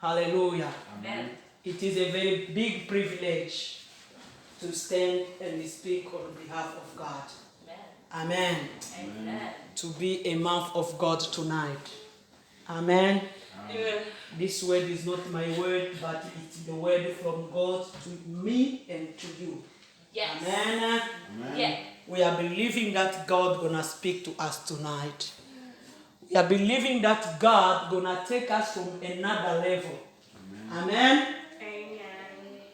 Hallelujah. Amen. It is a very big privilege to stand and speak on behalf of God. Amen. Amen. To be a mouth of God tonight. Amen. Amen. This word is not my word, but it's the word from God to me and to you. Yes. Amen. Amen. Yeah. We are believing that God gonna speak to us tonight. We are believing that God gonna take us from another level. Amen.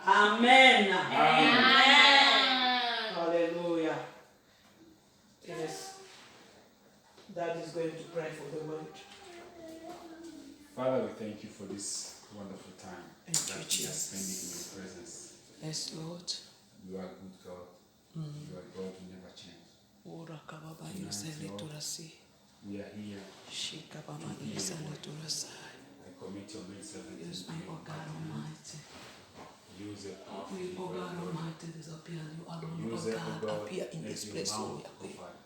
Amen. Hallelujah. Yes. Dad is going to pray for the word. Father, we thank you for this wonderful time Thank you, that we are Jesus. spending in your presence. Yes, Lord. You are good God. You are God who never change. Ora kababa Tonight, yosele Lord, turasi. we are here. Shika baba yosele turasi. I commit your maid servant Use into me, your O God Almighty. Use it. We, O God Almighty, disappear. You alone, Use O it, God, O God, appear in as this your place. mouth, Oh, O Yahweh. Father.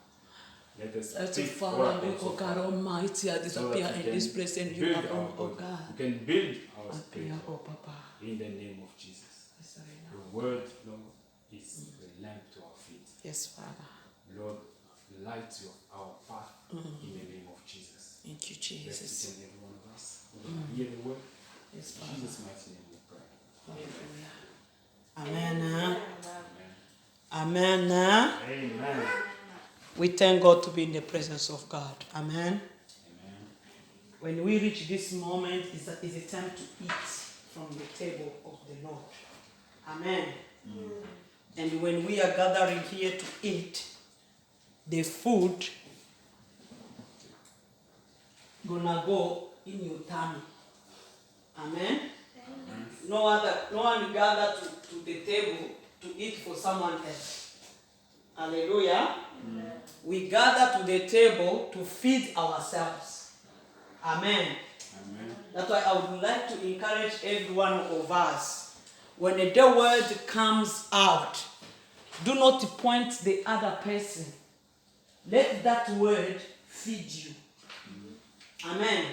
Let us Let speak you follow me, oracles, O God Father, Almighty, I so disappear that we in this can place and you build our alone, O body. God. We can build our Appear, spirit, O Papa. in the name of Jesus. Yes, I know. Your word, Lord, is the lamp to our feet. Yes, Father. Lord, light our path in the name of Jesus. Thank you, Bless each Jesus. and every one of us. When we hear the word, Yes, in Father. Jesus' mighty name we pray. Hallelujah. Amen. Amen. Amen. Amen. We thank God to be in the presence of God. Amen. Amen. When we reach this moment, it's a time to eat from the table of the Lord. Amen. And when we are gathering here to eat, the food gonna go in your tummy. Amen. No one gather to the table to eat for someone else. Hallelujah. We gather to the table to feed ourselves. Amen. Amen. That's why I would like to encourage every one of us. When the word comes out, do not point the other person. Let that word feed you. Amen.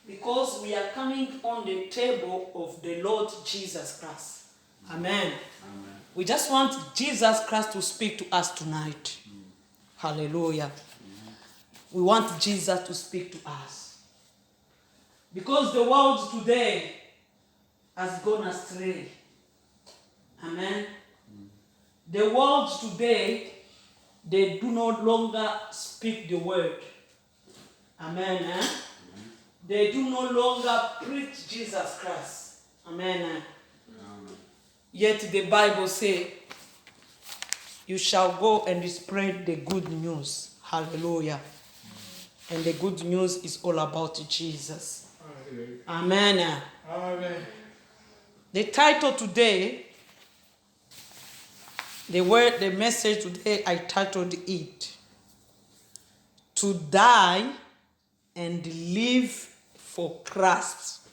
Because we are coming on the table of the Lord Jesus Christ. Amen. Amen. We just want Jesus Christ to speak to us tonight. Hallelujah. We want Jesus to speak to us. Because the world today has gone astray. Amen. The world today, they do no longer speak the word. Amen. They do no longer preach Jesus Christ. Amen. Amen. Yet the Bible says, you shall go and spread the good news. Hallelujah. And the good news is all about Jesus. Amen. Amen. The title today, the message today, I titled it, To Die and Live for Christ.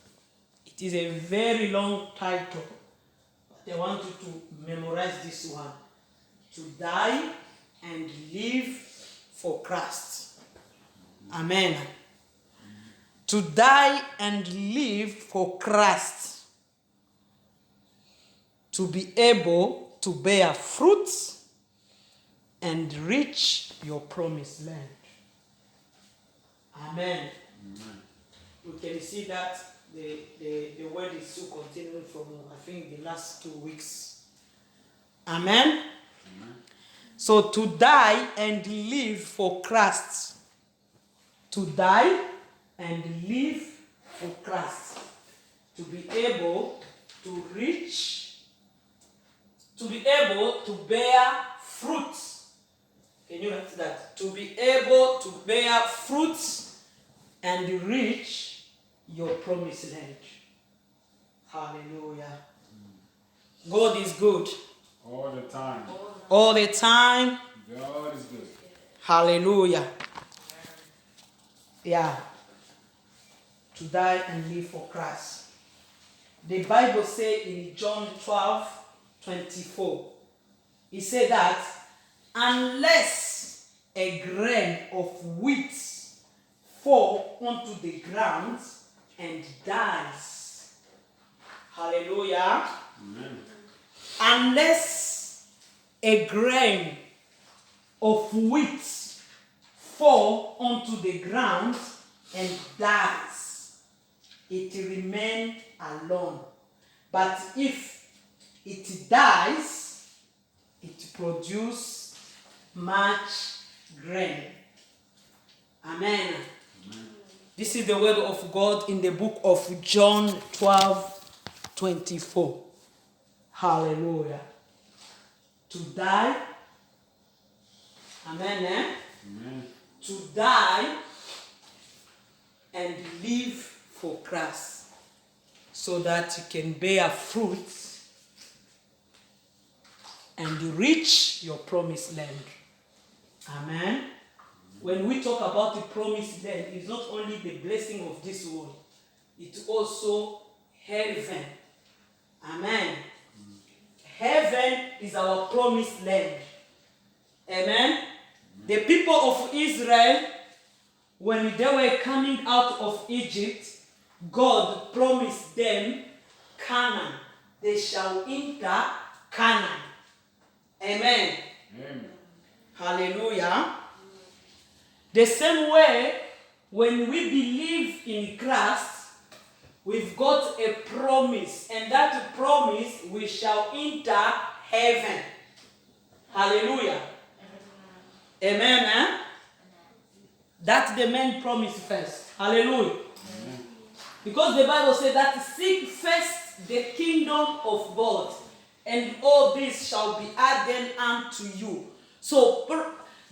It is a very long title, but I want you to memorize this one. To die and live for Christ. Amen. To die and live for Christ. To be able to bear fruits and reach your promised land. Amen. We can see that the word is still continuing from, I think, the last 2 weeks. Amen. So to die and live for Christ. To die and live for Christ. To be able to reach, to be able to bear fruits. Can you write that? To be able to bear fruits and reach your promised land. Hallelujah. God is good. All the time. All the time. God is good. Hallelujah. Yeah. To die and live for Christ. The Bible says in John 12:24, it said that unless a grain of wheat fall onto the ground and dies, Hallelujah. Amen. Unless a grain of wheat fall onto the ground and dies, it remains alone. But if it dies, it produces much grain. Amen. Amen. This is the word of God in the book of John 12:24. Hallelujah. To die. Amen. Amen. To die and live for Christ, so that you can bear fruit and reach your promised land. Amen. When we talk about the promised land, it's not only the blessing of this world, it's also heaven. Amen. Heaven is our promised land. Amen. The people of Israel, when they were coming out of Egypt, God promised them Canaan. They shall enter Canaan. Amen. Amen. Hallelujah. The same way, when we believe in Christ, we've got a promise, and that promise, we shall enter heaven. Hallelujah. Amen. Eh? That's the main promise first. Hallelujah. Amen. Because the Bible says that seek first the kingdom of God, and all this shall be added unto you. So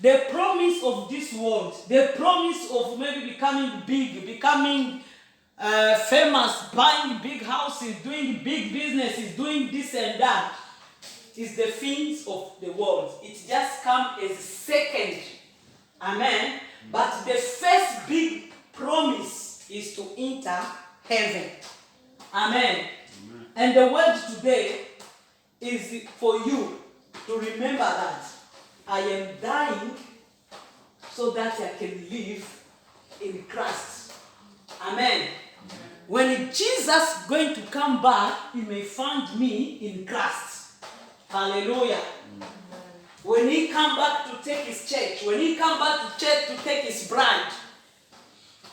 the promise of this world, the promise of maybe becoming big, becoming famous, buying big houses, doing big businesses, doing this and that, is the things of the world. It just comes as second. Amen. But the first big promise is to enter heaven. Amen. Amen. And the word today is for you to remember that I am dying so that I can live in Christ. Amen. When Jesus is going to come back, he may find me in Christ. Hallelujah. When he come back to take his church, when he come back to church to take his bride,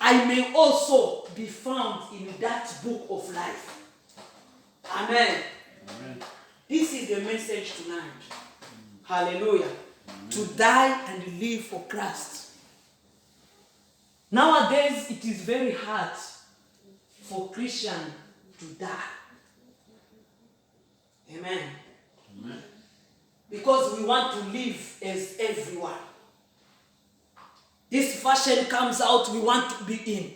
I may also be found in that book of life. Amen. Amen. This is the message tonight. Hallelujah. To die and live for Christ. Nowadays, it is very hard for Christians to die. Amen. Amen. Because we want to live as everyone. This fashion comes out, we want to be in.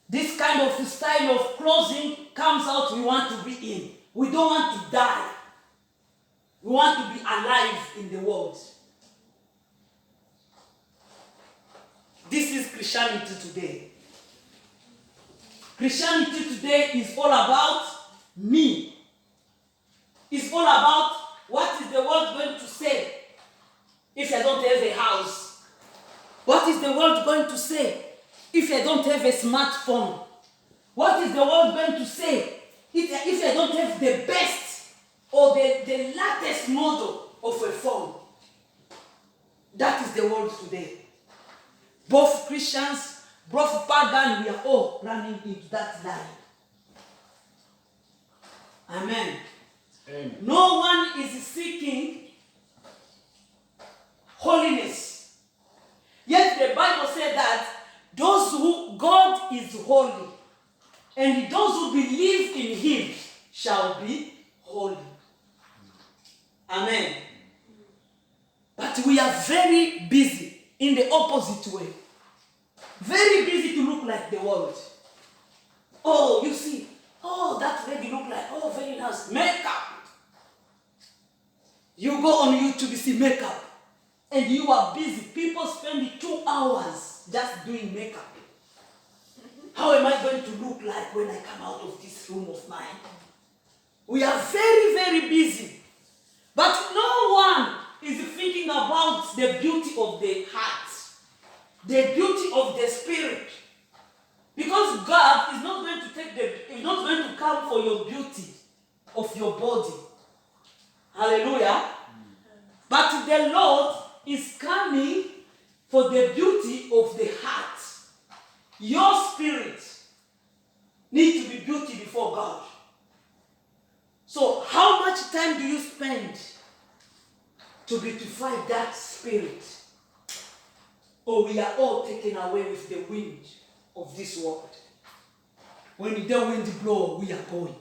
This kind of style of clothing comes out, we want to be in. We don't want to die. We want to be alive in the world. This is Christianity today. Christianity today is all about me. It's all about what is the world going to say if I don't have a house? What is the world going to say if I don't have a smartphone? What is the world going to say if I don't have the best or the latest model of a phone? That is the world today. Both Christians, both pagan, we are all running into that line. Amen. Amen. No one is seeking holiness. Yet the Bible said that those who God is holy, and those who believe in him shall be holy. Amen. But we are very busy in the opposite way. Very busy to look like the world. Oh, you see, oh, that lady look like, oh, very nice. Makeup. You go on YouTube, you see makeup. And you are busy. People spend 2 hours just doing makeup. How am I going to look like when I come out of this room of mine? We are very, very busy. But no one is thinking about the beauty of the heart, the beauty of the spirit. Because God is not going to come come for your beauty of your body. Hallelujah. But the Lord is coming for the beauty of the heart. Your spirit needs to be beauty before God. So how much time do you spend to beautify that spirit? Or we are all taken away with the wind of this world. When the wind blows, we are going.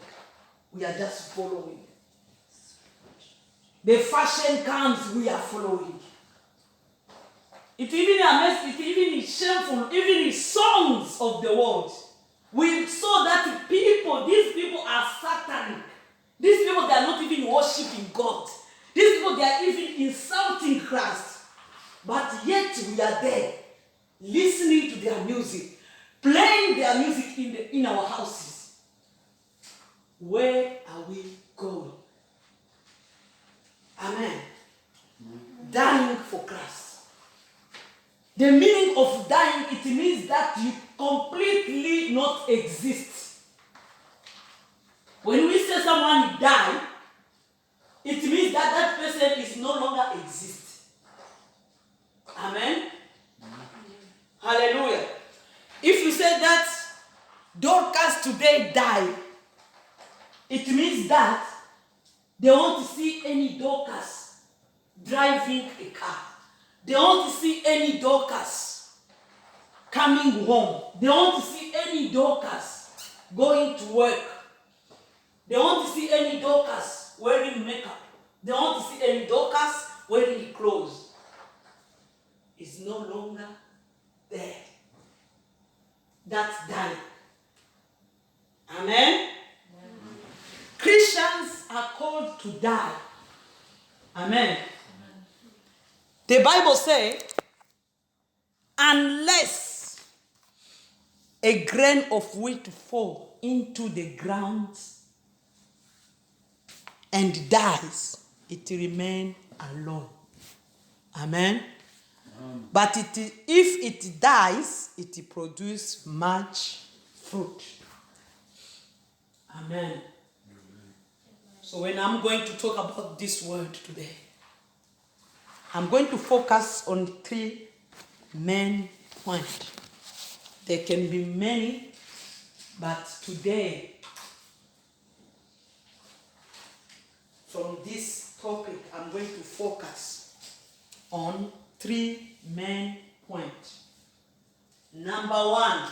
We are just following. The fashion comes, we are following. It even is shameful, even in songs of the world. We saw that these people are satanic. These people, they are not even worshiping God. These people, they are even insulting Christ. But yet we are there, listening to their music, playing their music in our houses. Where are we going? Amen. Dying for Christ. The meaning of dying, it means that you completely not exist. When we say someone died, it means that that person is no longer exist. Amen. Hallelujah. If you say that Dorcas today died, it means that they won't see any Dorcas driving a car. They won't see any Dorcas coming home. They won't see any Dorcas going to work. They won't see any Dorcas wearing makeup. They won't see any Dorcas wearing clothes. It's no longer there. That's dying. Amen? Christians are called to die. Amen. The Bible says, unless a grain of wheat fall into the ground and dies, it remains alone. Amen. But if it dies, it produces much fruit. Amen. So when I'm going to talk about this word today, I'm going to focus on 3 main points. There can be many, but today, from this topic, I'm going to focus on 3 main points. Number one,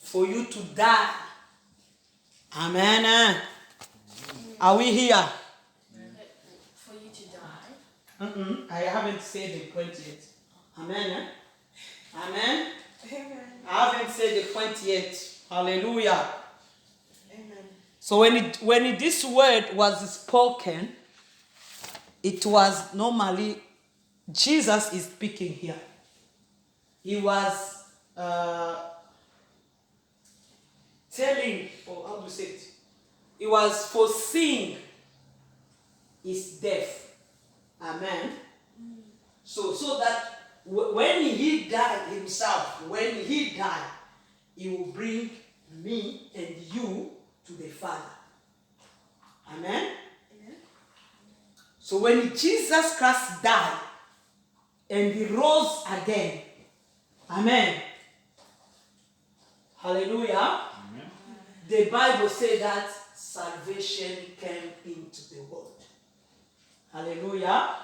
for you to die. Amen. Are we here? For you to die? I haven't said the point yet. Amen. Amen. Amen. I haven't said the point yet. Hallelujah. Amen. So when this word was spoken, it was normally Jesus is speaking here. He was telling, or how do you say it? He was foreseeing his death. Amen. So that when he died himself, he will bring me and you to the Father. Amen. Amen. So when Jesus Christ died and he rose again, amen. Hallelujah. Amen. The Bible says that salvation came into the world. Hallelujah.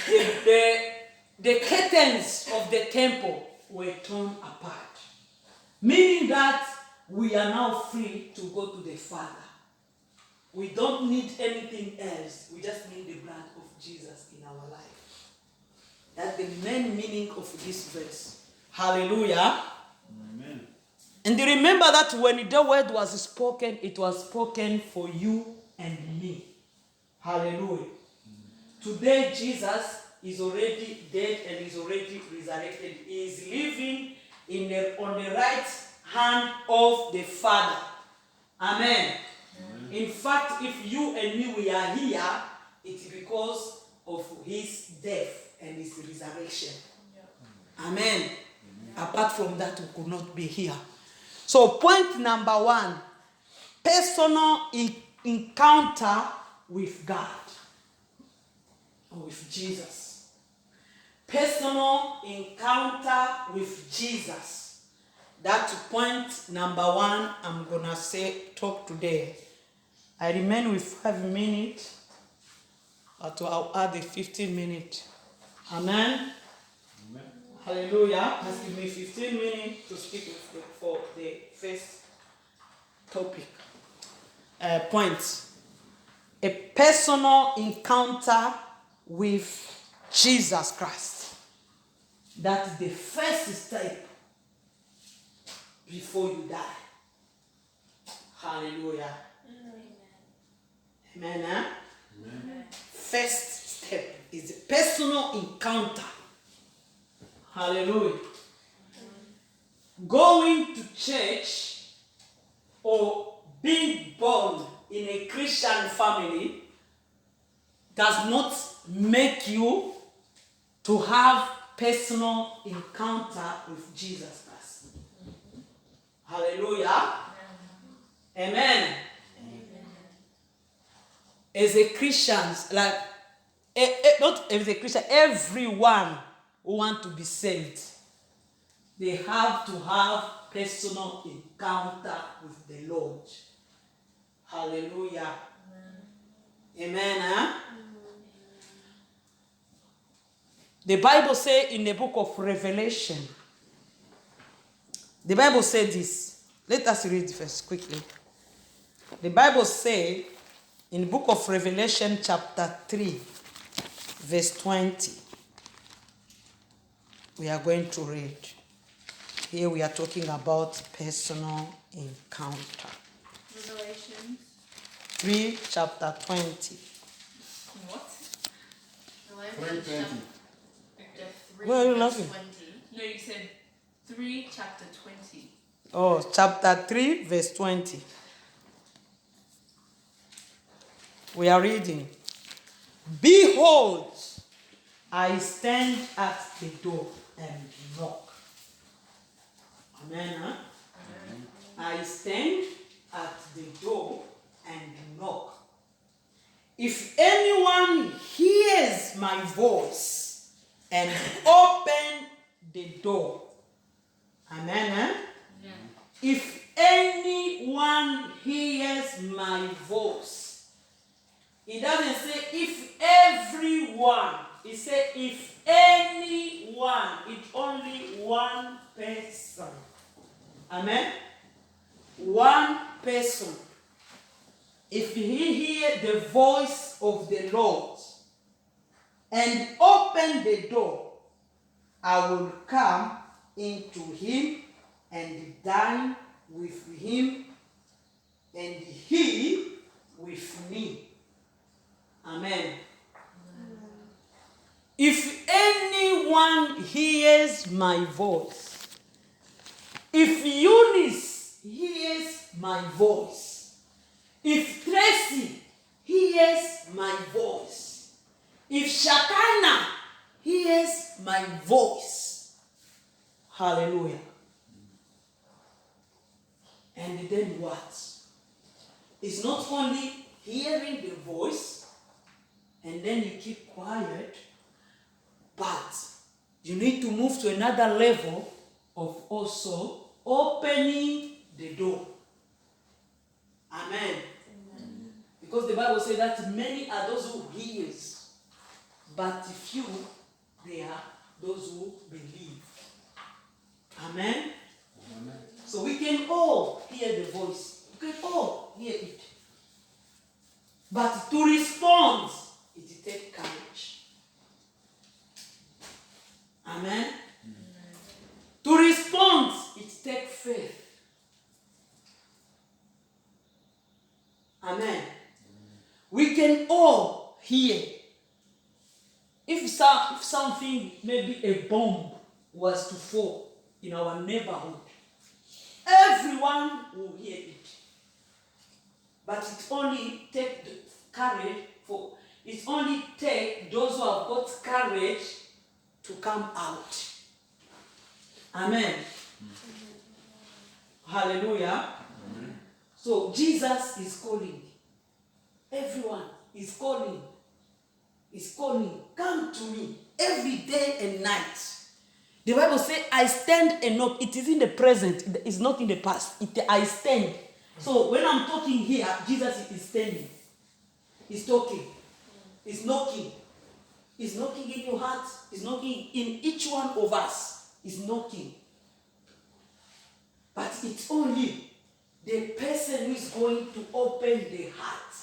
Amen. The curtains of the temple were torn apart, meaning that we are now free to go to the Father. We don't need anything else. We just need the blood of Jesus in our life. That's the main meaning of this verse. Hallelujah. Amen. And remember that when the word was spoken, it was spoken for you and me. Hallelujah. Today, Jesus is already dead and is already resurrected. He is living on the right hand of the Father. Amen. In fact, if you and me, we are here, it's because of his death and his resurrection. Amen. Apart from that, we could not be here. So point number 1, personal encounter with God or with Jesus. Personal encounter with Jesus. That's point number 1 I'm going to talk today. I remain with 5 minutes, but I'll add the 15 minutes. Amen. Amen. Hallelujah. Just give me 15 minutes to speak for the first topic. Point. A personal encounter with Jesus Christ. That's the first step before you die. Hallelujah. Amen. Amen. Amen. First step is a personal encounter. Hallelujah. Going to church or being born in a Christian family does not make you to have personal encounter with Jesus Christ. Hallelujah. Amen. As a Christian, like not as a Christian, everyone who want to be saved, they have to have personal encounter with the Lord. Hallelujah. Amen. Huh? The Bible says in the book of Revelation, the Bible says this. Let us read first quickly. The Bible says in the book of Revelation chapter 3, verse 20. We are going to read. Here we are talking about personal encounter. Revelation. 3, chapter 20. What? Revelation 3, Why are you verse laughing? 20. No, you said 3, chapter 20. Oh, chapter 3, verse 20. We are reading. Behold, I stand at the door and knock. Amen. Huh? Amen. I stand at the door and knock. If anyone hears my voice and open the door. Amen. Huh? Yeah. If anyone hears my voice. It doesn't say if everyone. It says if anyone. It's only one person. Amen. One person. If he hear the voice of the Lord and open the door, I will come into him and dine with him and he with me. Amen. If anyone hears my voice, if Eunice hears my voice, if Tracy hears my voice, if Shakana hears my voice, hallelujah. And then what? It's not only hearing the voice and then you keep quiet, but you need to move to another level of also opening the door. Amen. Amen. Because the Bible says that many are those who hears, but few they are those who believe. Amen. Amen. So we can all hear the voice. We can all hear it. But to respond, it takes courage. Amen. To respond, it takes faith. Amen. We can all hear. If something, maybe a bomb was to fall in our neighborhood, everyone will hear it. But it only takes courage for, it only takes those who have got courage to come out. Amen. Hallelujah. So Jesus is calling. Everyone is calling. Is calling. Come to me every day and night. The Bible says, I stand and knock. It is in the present. It's not in the past. I stand. So when I'm talking here, Jesus is standing. He's talking. He's knocking. He's knocking in your heart. He's knocking in each one of us. He's knocking. But it's only the person who is going to open the heart,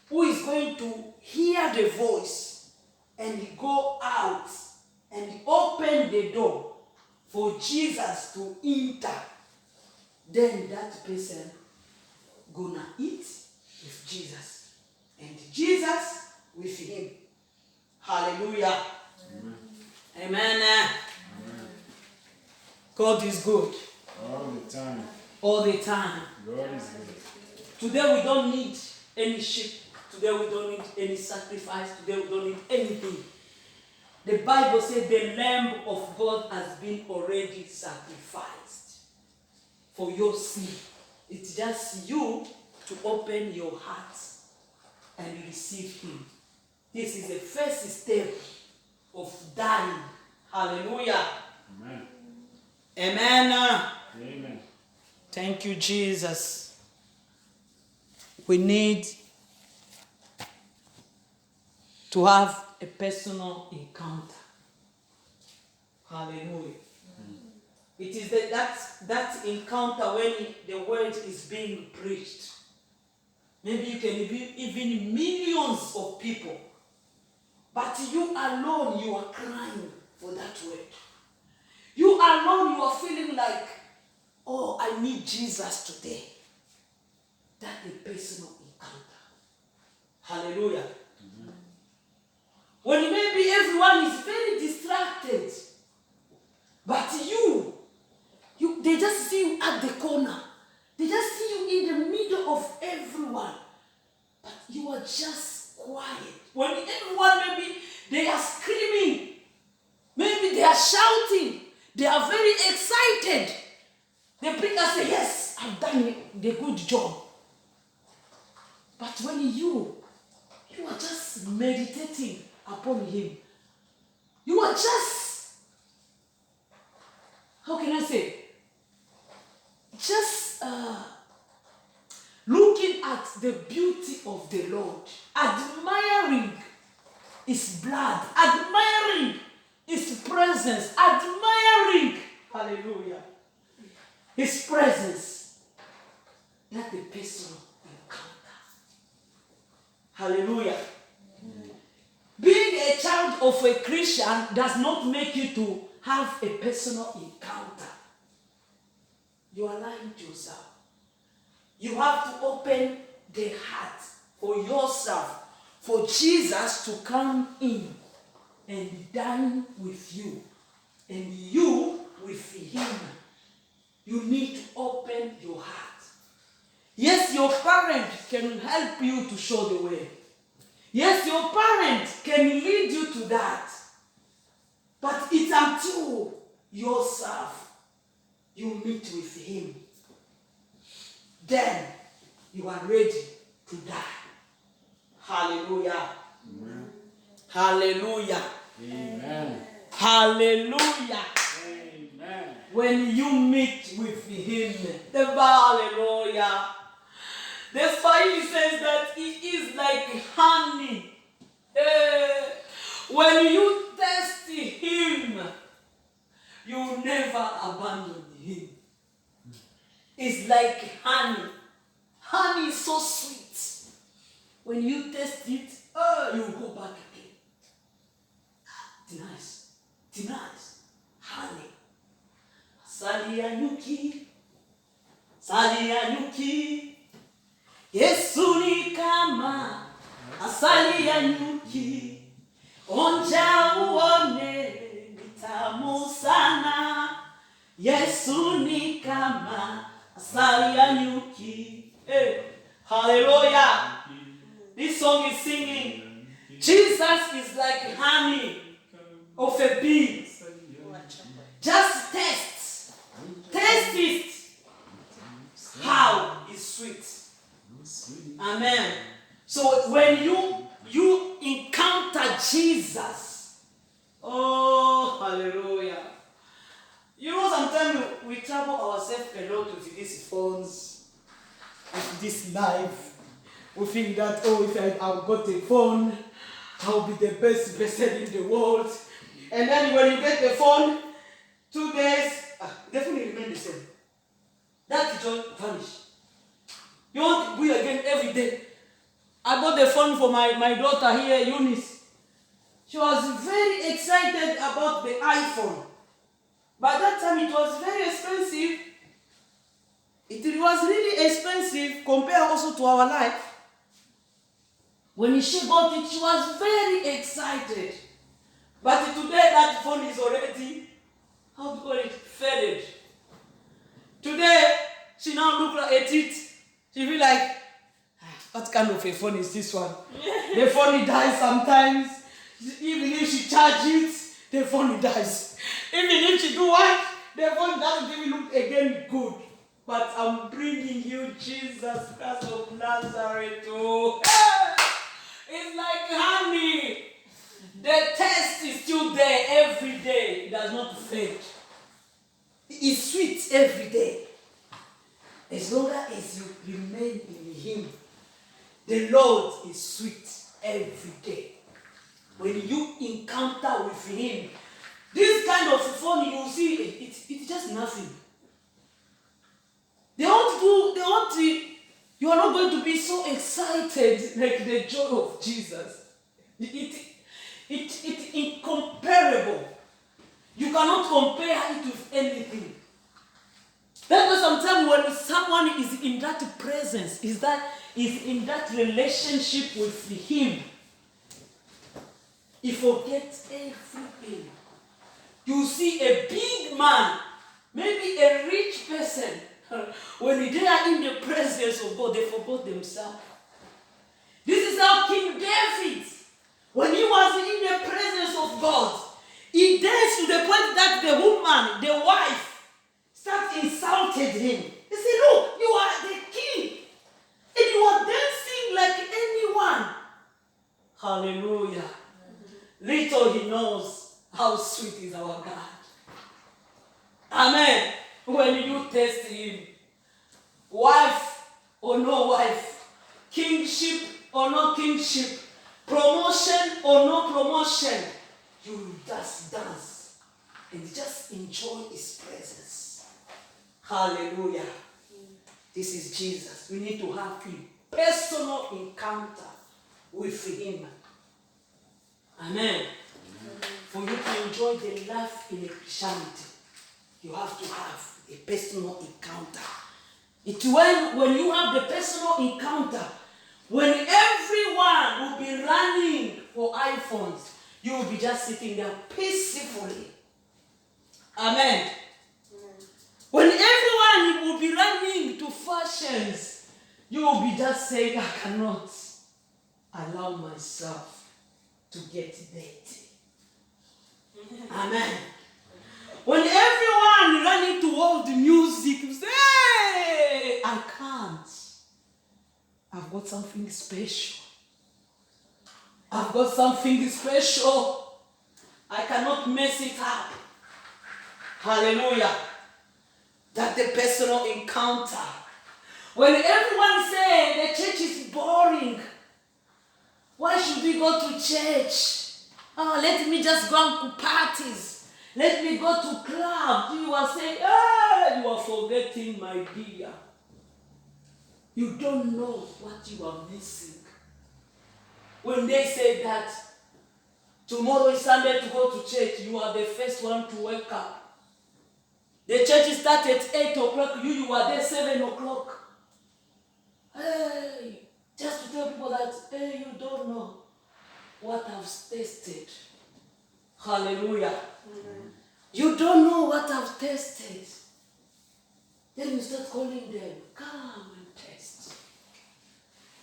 who is going to hear the voice and go out and open the door for Jesus to enter. Then that person gonna eat with Jesus and Jesus with him. Hallelujah. Amen. Amen. God is good. All the time. All the time. God is good. Today we don't need any sheep. Today we don't need any sacrifice. Today we don't need anything. The Bible says the Lamb of God has been already sacrificed for your sin. It's just you to open your heart and receive him. This is the first step of dying. Hallelujah. Amen. Amen. Amen. Thank you, Jesus. We need to have a personal encounter. Hallelujah. It is that encounter when the word is being preached. Maybe you can even millions of people. But you alone, you are crying for that word. You alone, you are feeling like, oh, I need Jesus today. That's the personal encounter. Hallelujah. Mm-hmm. When maybe everyone is very distracted, but they just see you at the corner. They just see you in the middle of everyone. But you are just quiet. When everyone, maybe they are screaming, maybe they are shouting, they are very excited. The preacher say, yes, I've done the good job. But when you are just meditating upon him, you are just, how can I say, just looking at the beauty of the Lord, admiring his blood, admiring his presence, admiring, hallelujah, his presence. That's the personal encounter. Hallelujah. Being a child of a Christian does not make you to have a personal encounter. You are lying to yourself. You have to open the heart for yourself, for Jesus to come in and dine with you, and you with him. You need to open your heart. Yes, your parent can help you to show the way. Yes, your parent can lead you to that. But it's until yourself you meet with him, then you are ready to die. Hallelujah. Amen. Hallelujah. Amen. Hallelujah. Amen. When you meet with him, the hallelujah. The Bible says that he is like honey. When you test him, you never abandon him. It's like honey. Honey is so sweet. When you taste it, you go back again. It's nice. It's nice. Honey. Asali ya nyuki. Asali ya nyuki. Yesu ni kama asali ya nyuki. Onja uone ni tamu sana. Yesu ni kama asali ya nyuki. Hey, hallelujah. This song is singing. Jesus is like honey of a bee. Just test. Taste it. How is sweet. Amen. So when you encounter Jesus, oh hallelujah. You know, sometimes we trouble ourselves a lot with these phones, with this life. We think that, oh, if I've got a phone, I'll be the best person in the world. And then when you get the phone, 2 days, definitely remain the same. That joy vanish. You want to be again every day. I bought the phone for my daughter here, Eunice. She was very excited about the iPhone. By that time, it was very expensive. It was really expensive compared also to our life. When she got it, she was very excited. But today, that phone is already, how to call it, faded. Today, she now look at it. She feel like, what kind of a phone is this one? The phone dies sometimes. Even if she charges it, the phone dies. Even if she do what, the phone doesn't even look again good. But I'm bringing you Jesus Christ of Nazareth. Oh, it's like honey. The taste is still there every day. It does not fade. It's sweet every day. As long as you remain in Him, the Lord is sweet every day. When you encounter with Him, this kind of phone, you see, it's just nothing. You are not going to be so excited like the joy of Jesus. It's incomparable. You cannot compare it with anything. That's why sometimes when someone is in that presence, is in that relationship with Him, he forgets everything. You see a big man, maybe a rich person, when they are in the presence of God, they forgot themselves. This is how King David, when he was in the presence of God, he danced to the point that the woman, the wife, started insulted him. He said, look, you are the king, and you are dancing like anyone. Hallelujah. Little he knows how sweet is our God. Amen. When you test Him, wife or no wife, kingship or no kingship, promotion or no promotion, you just dance and just enjoy His presence. Hallelujah. This is Jesus. We need to have a personal encounter with Him. Amen. For you to enjoy the life in Christianity, you have to have a personal encounter. It's when you have the personal encounter, when everyone will be running for iPhones, you will be just sitting there peacefully. Amen. When everyone will be running to fashions, you will be just saying, I cannot allow myself to get dirty. Amen. When everyone running to all the music, you say, hey, I can't. I've got something special. I've got something special. I cannot mess it up. Hallelujah. That's the personal encounter. When everyone say the church is boring, why should we go to church? Oh, let me just go to parties. Let me go to clubs. You are saying, you are forgetting, my dear. You don't know what you are missing. When they say that tomorrow is Sunday to go to church, you are the first one to wake up. The church starts at 8 o'clock. You are there 7 o'clock. Hey, just to tell people that, hey, you don't know what I've tasted. Hallelujah. Amen. You don't know what I've tasted. Then you start calling them, come and taste.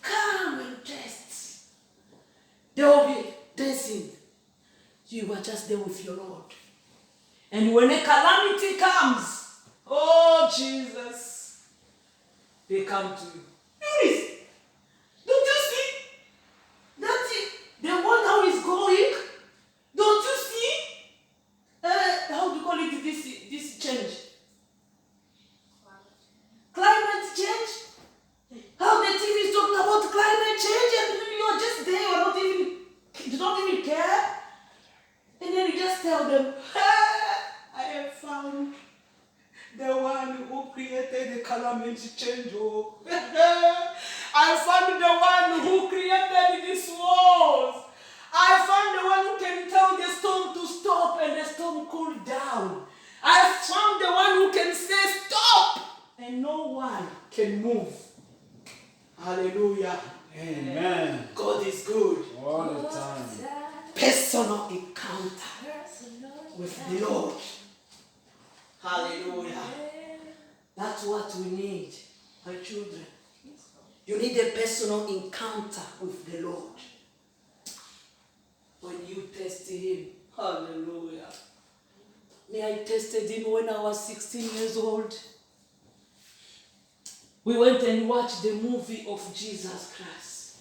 Come and taste. They will be dancing. You are just there with your Lord. And when a calamity comes, oh Jesus, they come to you. Notice, don't you see that the world how is going? Don't you see? How do you call it? This change? Climate change. How the TV is talking about climate change, and you're just there. You don't even care. And then you just tell them, I have found the one who created the calamity change. Oh. I found the one who created this world. I found the one who can tell the storm to stop and the storm cool down. I found the one who can say stop and no one can move. Hallelujah. Amen. God is good. All the time. Personal encounter with the Lord. Hallelujah. That's what we need, my children. You need a personal encounter with the Lord. When you test Him, hallelujah. Me, I tested Him when I was 16 years old. We went and watched the movie of Jesus Christ.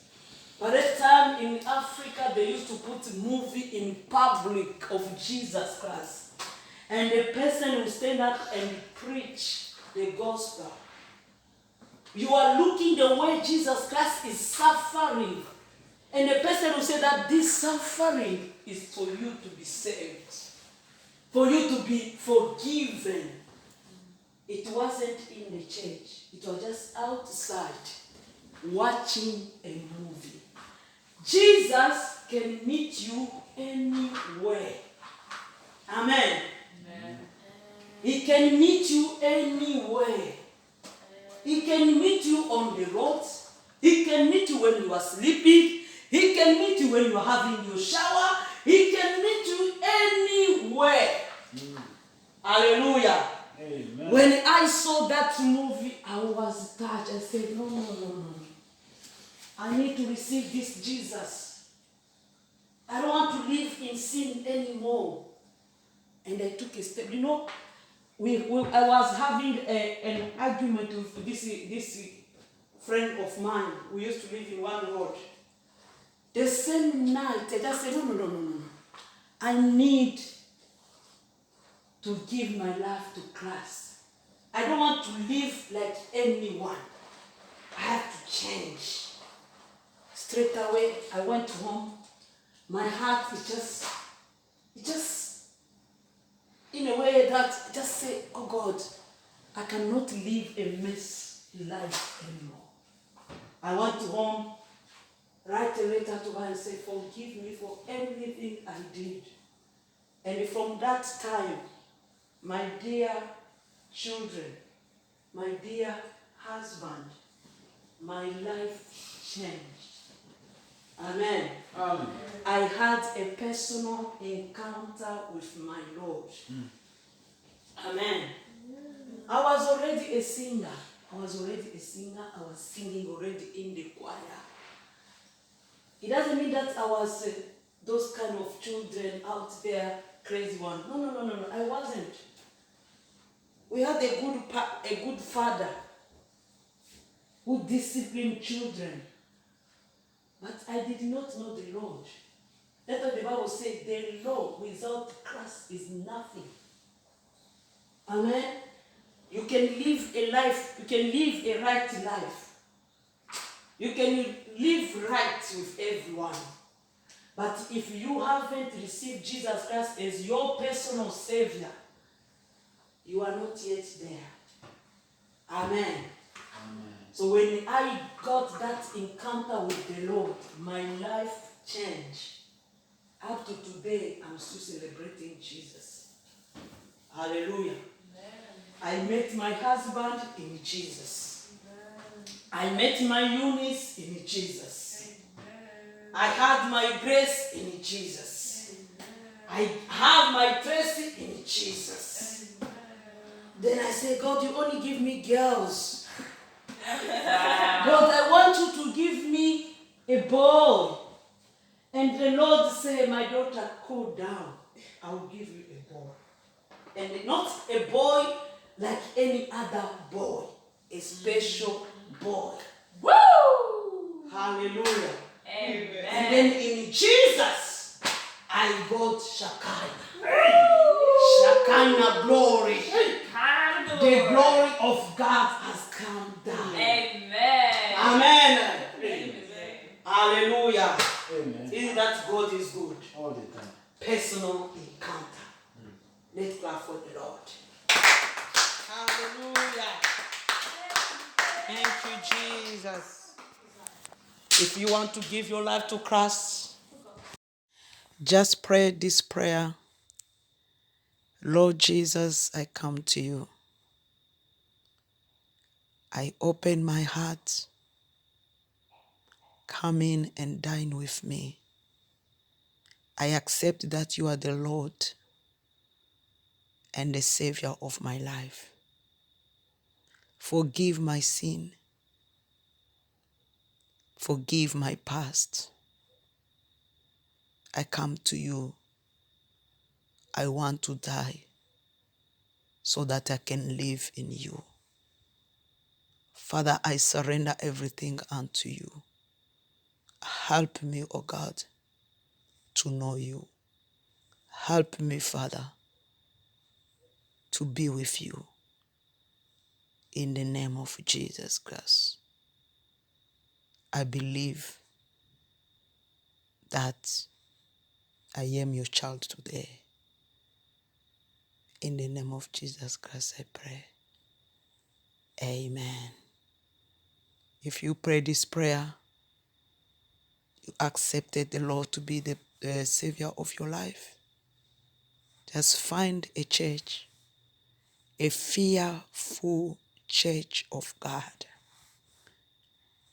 By that time in Africa, they used to put a movie in public of Jesus Christ. And the person will stand up and preach the gospel. You are looking the way Jesus Christ is suffering. And the person will say that this suffering is for you to be saved. For you to be forgiven. It wasn't in the church. It was just outside watching a movie. Jesus can meet you anywhere. Amen. Amen. He can meet you anywhere. He can meet you on the roads. He can meet you when you are sleeping. He can meet you when you are having your shower. He can meet you anywhere. Hallelujah. Amen. When I saw that movie, I was touched. I said, no. I need to receive this Jesus. I don't want to live in sin anymore. And I took a step. You know, I was having an argument with this friend of mine. We used to live in one road. The same night, I just said, no. I need to give my life to Christ. I don't want to live like anyone. I have to change. Straight away, I went home. My heart is just in a way that I just say, oh God, I cannot live a mess life anymore. I went home, write a letter to her and say, forgive me for everything I did. And from that time, my dear children, my dear husband, my life changed. Amen. Amen. I had a personal encounter with my Lord. Amen. I was already a singer. I was singing already in the choir. It doesn't mean that I was those kind of children out there, crazy one. No. I wasn't. We had a good father who disciplined children. But I did not know the Lord. That's what the Bible says, the law without Christ is nothing. Amen? You can live a life, you can live a right life. You can live right with everyone. But if you haven't received Jesus Christ as your personal Savior, you are not yet there. Amen. So when I got that encounter with the Lord, my life changed. Up to today, I'm still celebrating Jesus. Hallelujah. Amen. I met my husband in Jesus. Amen. I met my Eunice in Jesus. Amen. I had my Grace in Jesus. Amen. I have my Tracy in Jesus. Amen. Then I say, God, you only give me girls. God, I want you to give me a boy. And the Lord said, my daughter, cool down. I will give you a boy. And not a boy like any other boy. A special boy. Woo! Hallelujah. Amen. And then in Jesus, I got Shekinah. Shekinah glory. The glory of God has come down. Amen. Amen. Amen. Hallelujah. Amen. Isn't that God is good? All the time. Personal encounter. Let's clap for the Lord. Hallelujah. Thank you, Jesus. If you want to give your life to Christ, just pray this prayer. Lord Jesus, I come to you. I open my heart. Come in and dine with me. I accept that you are the Lord and the Savior of my life. Forgive my sin. Forgive my past. I come to you. I want to die so that I can live in you. Father, I surrender everything unto you. Help me, O God, to know you. Help me, Father, to be with you. In the name of Jesus Christ, I believe that I am your child today. In the name of Jesus Christ, I pray. Amen. If you pray this prayer, you accepted the Lord to be the Savior of your life, just find a church, a fearful church of God,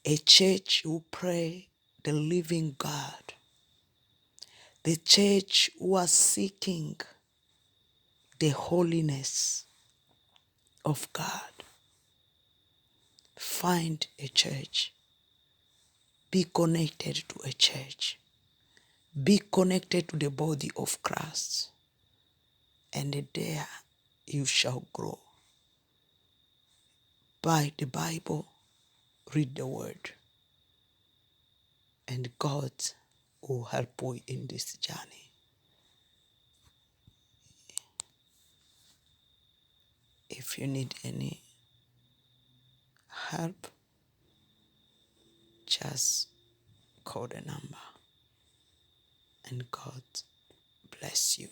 a church who pray the living God, the church who are seeking the holiness of God. Find a church. Be connected to a church. Be connected to the body of Christ. And there you shall grow. Buy the Bible, read the word, and God will help you in this journey. If you need any help, just call the number, and God bless you.